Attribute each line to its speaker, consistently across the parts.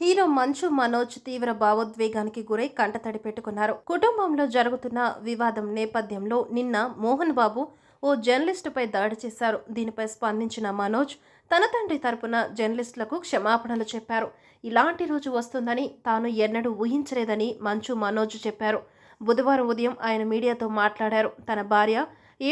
Speaker 1: Hero Manchu Manoj తీవ్ర భావోద్వేగానికి గురై కంటతడి పెట్టుకున్నారు. కుటుంబంలో జరుగుతున్న వివాదం నేపథ్యంలో నిన్న మోహన్ బాబు ఓ జర్నలిస్టుపై దాడి చేశారు. దీనిపై స్పందించిన మనోజ్ తన తండ్రి తరపున జర్నలిస్టులకు క్షమాపణలు చెప్పారు. ఇలాంటి రోజు వస్తుందని తాను ఎన్నడూ ఊహించలేదని మంచు మనోజ్ చెప్పారు. బుధవారం ఉదయం ఆయన మీడియాతో మాట్లాడారు. తన భార్య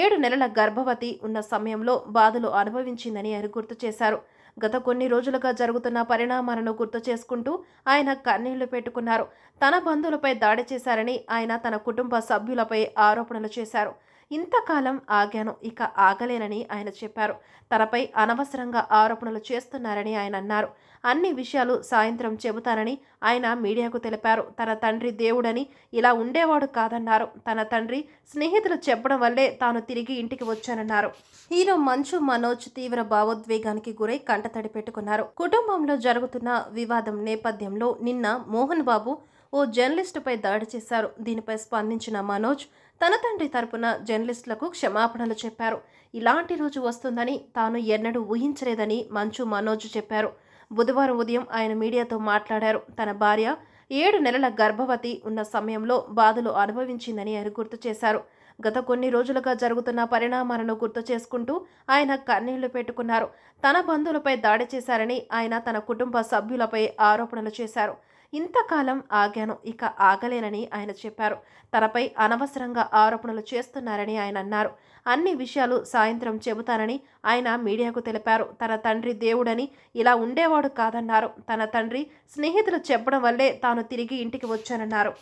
Speaker 1: 7 నెలల గర్భవతి ఉన్న సమయంలో బాధలు అనుభవించిందని ఆయన గుర్తు చేశారు. గత కొన్ని రోజులుగా జరుగుతున్న పరిణామాలను గుర్తు చేసుకుంటూ ఆయన కన్నీళ్లు పెట్టుకున్నారు. తన బంధువులపై దాడి చేశారని ఆయన తన కుటుంబ సభ్యులపై ఆరోపణలు చేశారు. ఇంతకాలం ఆగాను, ఇక ఆగలేనని ఆయన చెప్పారు. తనపై అనవసరంగా ఆరోపణలు చేస్తున్నారని ఆయన అన్నారు. అన్ని విషయాలు సాయంత్రం చెబుతానని ఆయన మీడియాకు తెలిపారు. తన తండ్రి దేవుడని, ఇలా ఉండేవాడు కాదన్నారు. తన తండ్రి స్నేహితులు చెప్పడం వల్లే తాను తిరిగి ఇంటికి వచ్చానన్నారు. హీరో మంచు మనోజ్ తీవ్ర భావోద్వేగానికి గురై కంటతడి పెట్టుకున్నారు. కుటుంబంలో జరుగుతున్న వివాదం నేపథ్యంలో నిన్న మోహన్ బాబు ఓ జర్నలిస్టుపై దాడి చేశారు. దీనిపై స్పందించిన మనోజ్ తన తండ్రి తరపున జర్నలిస్టులకు క్షమాపణలు చెప్పారు. ఇలాంటి రోజు వస్తుందని తాను ఎన్నడూ ఊహించలేదని మంచు మనోజ్ చెప్పారు. బుధవారం ఉదయం ఆయన మీడియాతో మాట్లాడారు. తన భార్య 7 నెలల గర్భవతి ఉన్న సమయంలో బాధలు అనుభవించిందని ఆయన గుర్తు చేశారు. గత కొన్ని రోజులుగా జరుగుతున్న పరిణామాలను గుర్తు చేసుకుంటూ ఆయన కన్నీళ్లు పెట్టుకున్నారు. తన బంధువులపై దాడి చేశారని ఆయన తన కుటుంబ సభ్యులపై ఆరోపణలు చేశారు. ఇంతకాలం ఆగాను, ఇక ఆగలేనని ఆయన చెప్పారు. తనపై అనవసరంగా ఆరోపణలు చేస్తున్నారని ఆయన అన్నారు. అన్ని విషయాలు సాయంత్రం చెబుతానని ఆయన మీడియాకు తెలిపారు. తన తండ్రి దేవుడని, ఇలా ఉండేవాడు కాదన్నారు. తన తండ్రి స్నేహితులు చెప్పడం వల్లే తాను తిరిగి ఇంటికి వచ్చానన్నారు.